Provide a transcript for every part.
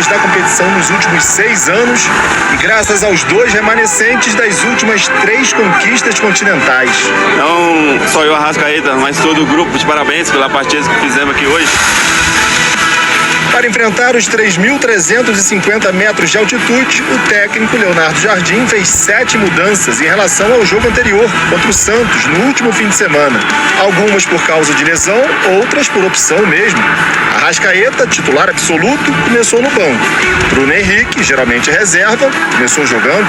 títulos da competição nos últimos 6 anos e graças aos 2 remanescentes das últimas 3 conquistas continentais. Não só eu, Arrascaeta, mas todo o grupo, de parabéns pela partida que fizemos aqui hoje. Para enfrentar os 3.350 metros de altitude, o técnico Leonardo Jardim fez 7 mudanças em relação ao jogo anterior contra o Santos no último fim de semana. Algumas por causa de lesão, outras por opção mesmo. Arrascaeta, titular absoluto, começou no banco. Bruno Henrique, geralmente reserva, começou jogando.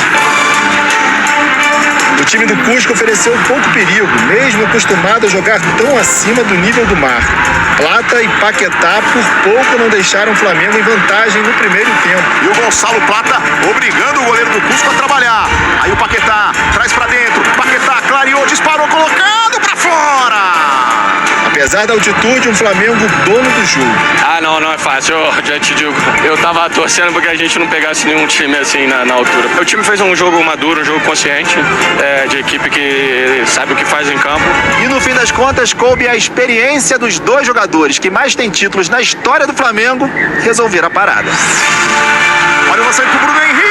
O time do Cusco ofereceu pouco perigo, mesmo acostumado a jogar tão acima do nível do mar. Plata e Paquetá por pouco não deixaram o Flamengo em vantagem no primeiro tempo. E o Gonçalo Plata obrigando o goleiro do Cusco a trabalhar. Aí o Paquetá traz pra dentro. Paquetá clareou, disparou, colocando pra fora. Apesar da altitude, um Flamengo dono do jogo. Não é fácil, eu já te digo. Eu tava torcendo porque a gente não pegasse nenhum time assim na altura. O time fez um jogo maduro, um jogo consciente, de equipe que sabe o que faz em campo. E no fim das contas, coube a experiência dos 2 jogadores que mais têm títulos na história do Flamengo resolver a parada. Olha o lançamento pro Bruno Henrique.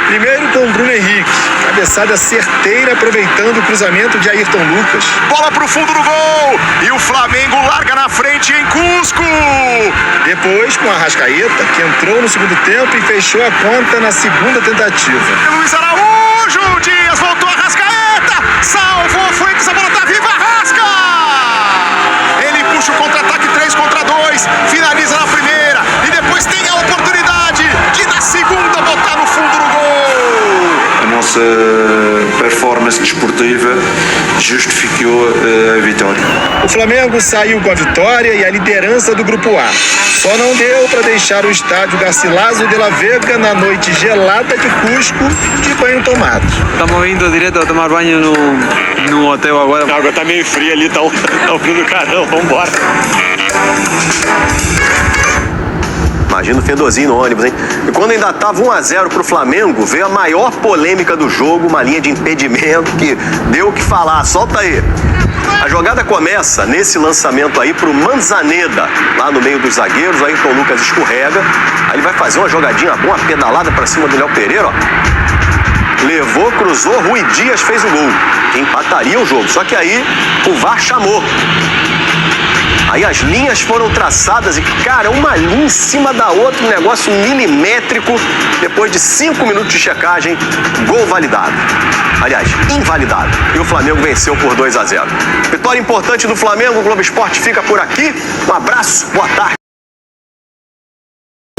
Primeiro com o Bruno Henrique, cabeçada certeira aproveitando o cruzamento de Ayrton Lucas. Bola pro fundo do gol e o Flamengo larga na frente em Cusco. Depois com a Arrascaeta, que entrou no segundo tempo e fechou a conta na segunda tentativa. Luiz Araújo, Dias voltou a Arrascaeta, salvou, foi que essa bola tá viva, Arrasca! Ele puxa o contra-ataque 3 contra 2, finaliza na primeira e depois tem a oportunidade de na segunda botar no fundo do gol. A nossa performance desportiva justificou a vitória. O Flamengo saiu com a vitória e a liderança do Grupo A. Só não deu para deixar o estádio Garcilaso de la Vega na noite gelada de Cusco de banho tomado. Estamos vindo direto a tomar banho no hotel agora. A água tá meio fria ali, tá o frio do caramba, vambora. Imagina o fedorzinho no ônibus, hein? E quando ainda tava 1-0 pro Flamengo, veio a maior polêmica do jogo, uma linha de impedimento que deu o que falar. Solta aí. A jogada começa nesse lançamento aí pro Manzaneda, lá no meio dos zagueiros. O Ayrton Lucas escorrega. Aí ele vai fazer uma jogadinha boa, uma pedalada pra cima do Léo Pereira, ó. Levou, cruzou, Rui Dias fez o gol, que empataria o jogo. Só que aí o VAR chamou. Aí as linhas foram traçadas e, cara, uma linha em cima da outra, um negócio milimétrico. Depois de 5 minutos de checagem, gol validado. Aliás, invalidado. E o Flamengo venceu por 2-0. Vitória importante do Flamengo, o Globo Esporte fica por aqui. Um abraço, boa tarde.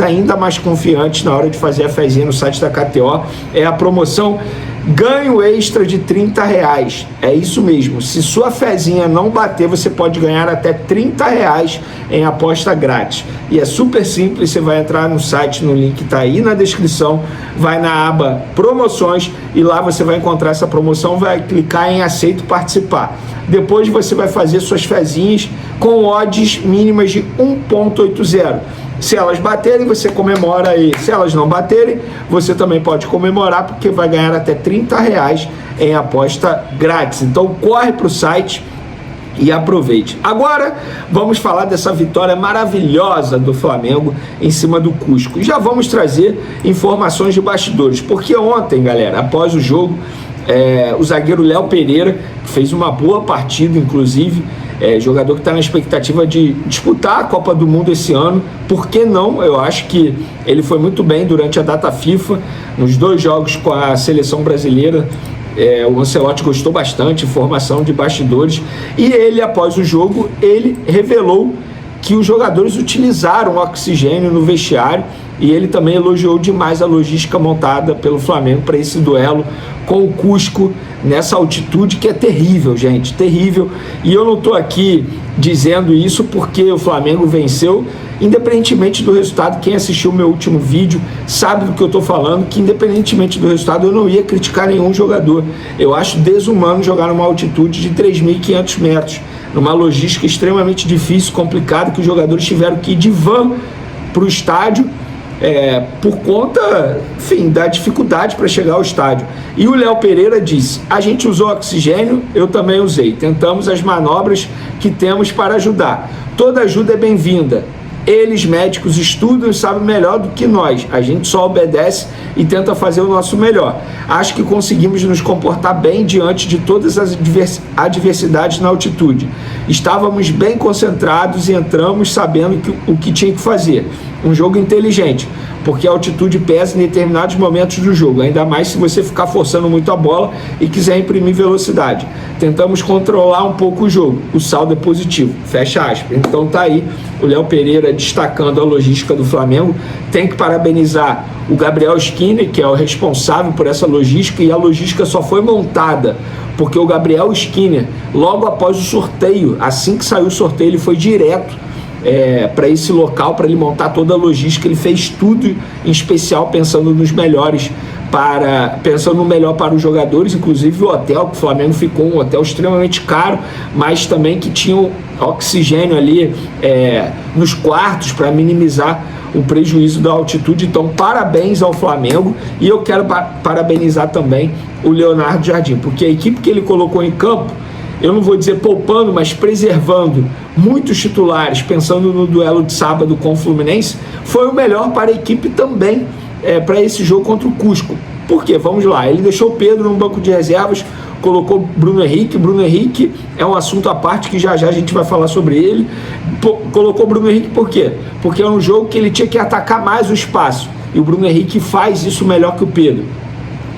Ainda mais confiantes na hora de fazer a fezinha no site da KTO é a promoção ganho extra de R$30. É isso mesmo, se sua fezinha não bater, você pode ganhar até R$30 em aposta grátis. E é super simples, você vai entrar no site, no link que tá aí na descrição, vai na aba promoções e lá você vai encontrar essa promoção, vai clicar em aceito participar. Depois você vai fazer suas fezinhas com odds mínimas de 1.80. Se elas baterem, você comemora aí. Se elas não baterem, você também pode comemorar, porque vai ganhar até R$30 em aposta grátis. Então corre para o site e aproveite. Agora vamos falar dessa vitória maravilhosa do Flamengo em cima do Cusco. E já vamos trazer informações de bastidores, porque ontem, galera, após o jogo, o zagueiro Léo Pereira, que fez uma boa partida, inclusive, jogador que está na expectativa de disputar a Copa do Mundo esse ano. Por que não? Eu acho que ele foi muito bem durante a data FIFA, nos 2 jogos com a seleção brasileira. O Ancelotti gostou bastante, informação de bastidores, e ele, após o jogo, ele revelou que os jogadores utilizaram oxigênio no vestiário, e ele também elogiou demais a logística montada pelo Flamengo para esse duelo com o Cusco nessa altitude que é terrível, gente, terrível. E eu não estou aqui dizendo isso porque o Flamengo venceu, independentemente do resultado. Quem assistiu o meu último vídeo sabe do que eu estou falando, que independentemente do resultado eu não ia criticar nenhum jogador. Eu acho desumano jogar numa altitude de 3.500 metros, numa logística extremamente difícil, complicada, que os jogadores tiveram que ir de van para o estádio, por conta, enfim, da dificuldade para chegar ao estádio. E o Léo Pereira disse: a gente usou oxigênio, eu também usei, tentamos as manobras que temos para ajudar, toda ajuda é bem-vinda, Eles, médicos, estudam e sabem melhor do que nós. A gente só obedece e tenta fazer o nosso melhor. Acho que conseguimos nos comportar bem diante de todas as adversidades na altitude. Estávamos bem concentrados e entramos sabendo o que tinha que fazer. Um jogo inteligente, porque a altitude pesa em determinados momentos do jogo, ainda mais se você ficar forçando muito a bola e quiser imprimir velocidade. Tentamos controlar um pouco o jogo, o saldo é positivo, fecha aspas. Então tá aí o Léo Pereira destacando a logística do Flamengo. Tem que parabenizar o Gabriel Skinner, que é o responsável por essa logística, e a logística só foi montada porque o Gabriel Skinner, logo após o sorteio, assim que saiu o sorteio, ele foi direto para esse local, para ele montar toda a logística. Ele fez tudo em especial pensando nos melhores, pensando no melhor para os jogadores, inclusive o hotel, que o Flamengo ficou um hotel extremamente caro, mas também que tinha oxigênio ali nos quartos para minimizar o prejuízo da altitude. Então, parabéns ao Flamengo, e eu quero parabenizar também o Leonardo Jardim, porque a equipe que ele colocou em campo, eu não vou dizer poupando, mas preservando muitos titulares, pensando no duelo de sábado com o Fluminense, foi o melhor para a equipe também, para esse jogo contra o Cusco. Por quê? Vamos lá, ele deixou o Pedro no banco de reservas, colocou Bruno Henrique. Bruno Henrique é um assunto à parte que já a gente vai falar sobre ele. Colocou Bruno Henrique por quê? Porque é um jogo que ele tinha que atacar mais o espaço, e o Bruno Henrique faz isso melhor que o Pedro.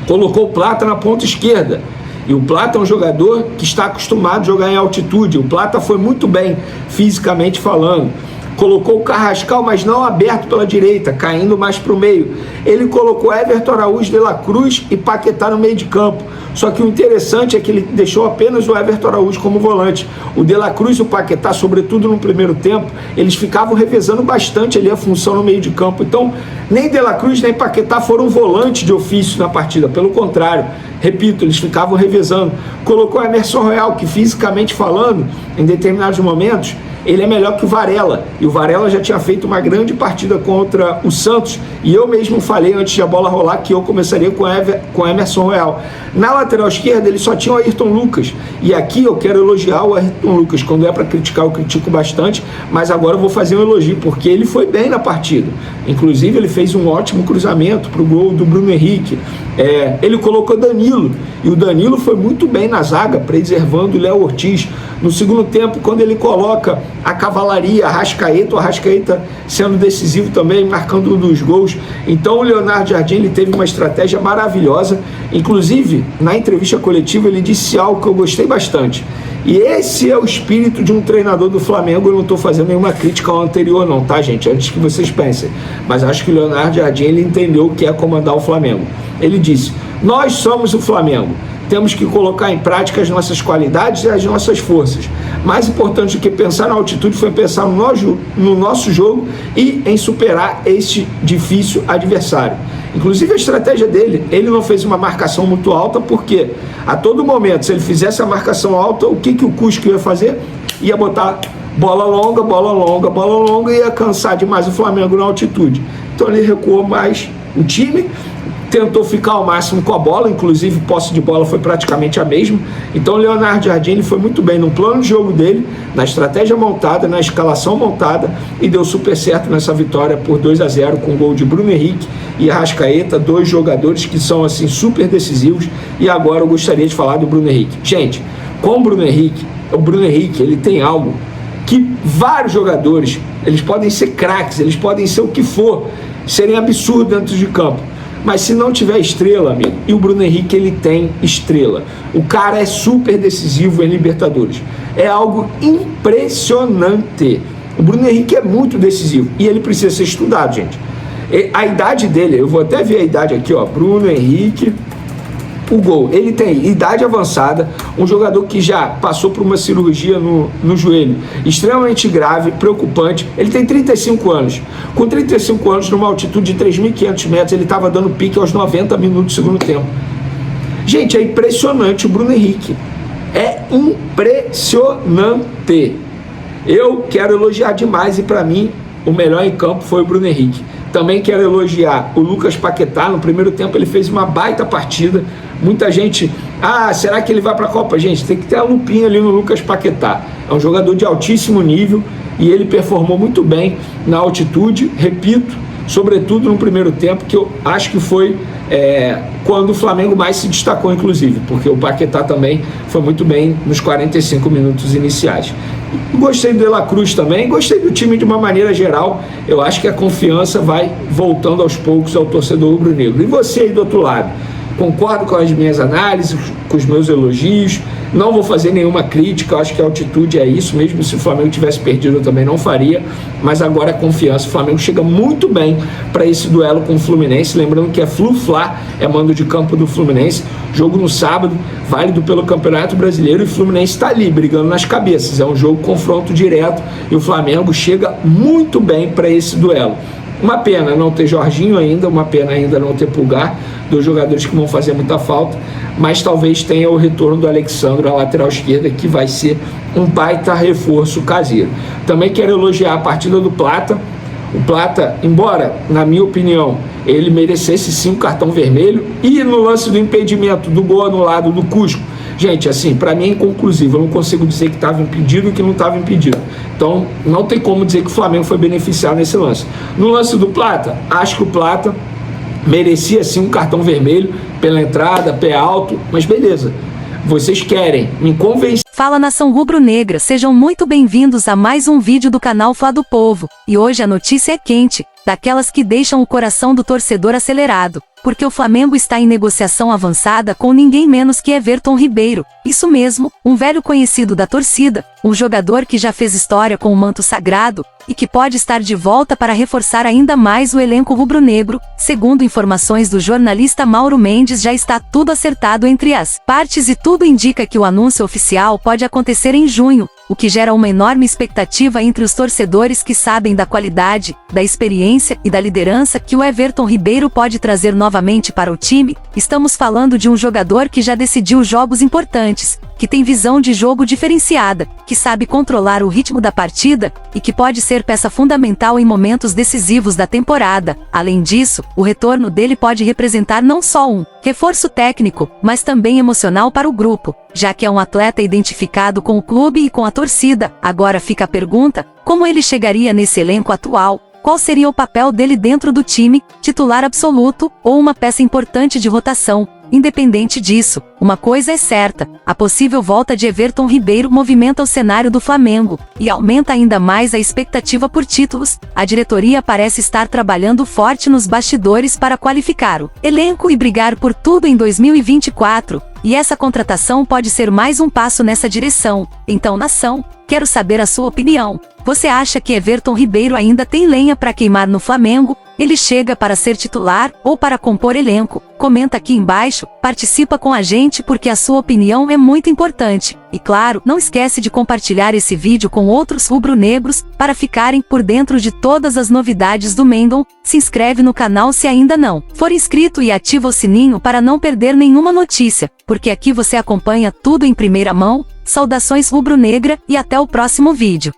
Colocou o Plata na ponta esquerda, e o Plata é um jogador que está acostumado a jogar em altitude. O Plata foi muito bem fisicamente falando. Colocou o Carrascal, mas não aberto pela direita, caindo mais para o meio. Ele colocou Everton Araújo, De La Cruz e Paquetá no meio de campo. Só que o interessante é que ele deixou apenas o Everton Araújo como volante. O De La Cruz e o Paquetá, sobretudo no primeiro tempo, eles ficavam revezando bastante ali a função no meio de campo. Então, nem De La Cruz nem Paquetá foram volantes de ofício na partida. Pelo contrário, repito, eles ficavam revezando. Colocou Emerson Royal, que fisicamente falando, em determinados momentos, ele é melhor que o Varela, e o Varela já tinha feito uma grande partida contra o Santos, e eu mesmo falei antes de a bola rolar que eu começaria com Emerson Royal. Na lateral esquerda ele só tinha o Ayrton Lucas, e aqui eu quero elogiar o Ayrton Lucas. Quando é para criticar eu critico bastante, mas agora eu vou fazer um elogio, porque ele foi bem na partida. Inclusive ele fez um ótimo cruzamento para o gol do Bruno Henrique. Ele colocou Danilo, e o Danilo foi muito bem na zaga, preservando o Léo Ortiz. No segundo tempo, quando ele coloca a cavalaria, o Arrascaeta sendo decisivo também, marcando um dos gols. Então o Leonardo Jardim, ele teve uma estratégia maravilhosa. Inclusive, na entrevista coletiva, ele disse algo que eu gostei bastante. E esse é o espírito de um treinador do Flamengo. Eu não estou fazendo nenhuma crítica ao anterior não, tá, gente? Antes que vocês pensem. Mas acho que o Leonardo Jardim, ele entendeu o que é comandar o Flamengo. Ele disse: nós somos o Flamengo. Temos que colocar em prática as nossas qualidades e as nossas forças. Mais importante do que pensar na altitude foi pensar no nosso jogo e em superar este difícil adversário. Inclusive a estratégia dele, ele não fez uma marcação muito alta, porque a todo momento, se ele fizesse a marcação alta, o que o Cusco ia fazer? Ia botar bola longa, e ia cansar demais o Flamengo na altitude. Então ele recuou mais o time, tentou ficar ao máximo com a bola, inclusive posse de bola foi praticamente a mesma. Então o Leonardo Jardim foi muito bem no plano de jogo dele, na estratégia montada, na escalação montada, e deu super certo nessa vitória por 2-0 com o gol de Bruno Henrique e Arrascaeta, dois jogadores que são assim super decisivos. E agora eu gostaria de falar do Bruno Henrique. Gente, com o Bruno Henrique ele tem algo que vários jogadores, eles podem ser craques, eles podem ser o que for, serem absurdos dentro de campo, mas se não tiver estrela, amigo, e o Bruno Henrique, ele tem estrela. O cara é super decisivo em Libertadores. É algo impressionante. O Bruno Henrique é muito decisivo e ele precisa ser estudado, gente. A idade dele, eu vou até ver a idade aqui, ó, Bruno Henrique, o gol. Ele tem idade avançada, um jogador que já passou por uma cirurgia no joelho extremamente grave, preocupante. Ele tem 35 anos. Com 35 anos, numa altitude de 3.500 metros, ele estava dando pique aos 90 minutos do segundo tempo. Gente, é impressionante o Bruno Henrique. É impressionante. Eu quero elogiar demais, e para mim, o melhor em campo foi o Bruno Henrique. Também quero elogiar o Lucas Paquetá. No primeiro tempo ele fez uma baita partida. Muita gente, será que ele vai para a Copa? Gente, tem que ter a lupinha ali no Lucas Paquetá. É um jogador de altíssimo nível, e ele performou muito bem na altitude, repito, sobretudo no primeiro tempo, que eu acho que foi quando o Flamengo mais se destacou, inclusive, porque o Paquetá também foi muito bem nos 45 minutos iniciais. Gostei do De La Cruz também, gostei do time de uma maneira geral. Eu acho que a confiança vai voltando aos poucos ao torcedor rubro-negro. E você aí do outro lado? Concordo com as minhas análises, com os meus elogios, não vou fazer nenhuma crítica, eu acho que a altitude é isso, mesmo se o Flamengo tivesse perdido eu também não faria, mas agora a confiança, o Flamengo chega muito bem para esse duelo com o Fluminense, lembrando que é Flu-Fla, é mando de campo do Fluminense, jogo no sábado, válido pelo Campeonato Brasileiro, e o Fluminense está ali, brigando nas cabeças, é um jogo confronto direto, e o Flamengo chega muito bem para esse duelo. Uma pena não ter Jorginho ainda, uma pena ainda não ter Pulgar, dois jogadores que vão fazer muita falta, mas talvez tenha o retorno do Alexandre à lateral esquerda, que vai ser um baita reforço caseiro. Também quero elogiar a partida do Plata. O Plata, embora, na minha opinião, ele merecesse sim um cartão vermelho, e no lance do impedimento do gol anulado do Cusco, gente, assim, para mim é inconclusivo, eu não consigo dizer que estava impedido e que não estava impedido. Então, não tem como dizer que o Flamengo foi beneficiado nesse lance. No lance do Plata, acho que o Plata merecia sim um cartão vermelho pela entrada, pé alto, mas beleza. Vocês querem me convencer. Fala, nação rubro-negra, sejam muito bem-vindos a mais um vídeo do canal Fla do Povo. E hoje a notícia é quente, daquelas que deixam o coração do torcedor acelerado, porque o Flamengo está em negociação avançada com ninguém menos que Everton Ribeiro. Isso mesmo, um velho conhecido da torcida, um jogador que já fez história com o manto sagrado e que pode estar de volta para reforçar ainda mais o elenco rubro-negro. Segundo informações do jornalista Mauro Mendes, já está tudo acertado entre as partes e tudo indica que o anúncio oficial pode acontecer em junho, o que gera uma enorme expectativa entre os torcedores que sabem da qualidade, da experiência e da liderança que o Everton Ribeiro pode trazer novamente para o time. Estamos falando de um jogador que já decidiu jogos importantes, que tem visão de jogo diferenciada, que sabe controlar o ritmo da partida e que pode ser peça fundamental em momentos decisivos da temporada. Além disso, o retorno dele pode representar não só um reforço técnico, mas também emocional para o grupo, já que é um atleta identificado com o clube e com a torcida. Agora fica a pergunta: como ele chegaria nesse elenco atual? Qual seria o papel dele dentro do time, titular absoluto ou uma peça importante de rotação? Independente disso, uma coisa é certa: a possível volta de Everton Ribeiro movimenta o cenário do Flamengo e aumenta ainda mais a expectativa por títulos. A diretoria parece estar trabalhando forte nos bastidores para qualificar o elenco e brigar por tudo em 2024, e essa contratação pode ser mais um passo nessa direção. Então, nação, quero saber a sua opinião. Você acha que Everton Ribeiro ainda tem lenha para queimar no Flamengo? Ele chega para ser titular ou para compor elenco? Comenta aqui embaixo, participa com a gente porque a sua opinião é muito importante. E claro, não esquece de compartilhar esse vídeo com outros rubro-negros para ficarem por dentro de todas as novidades do Mengão. Se inscreve no canal se ainda não for inscrito e ativa o sininho para não perder nenhuma notícia, porque aqui você acompanha tudo em primeira mão. Saudações rubro-negra e até o próximo vídeo.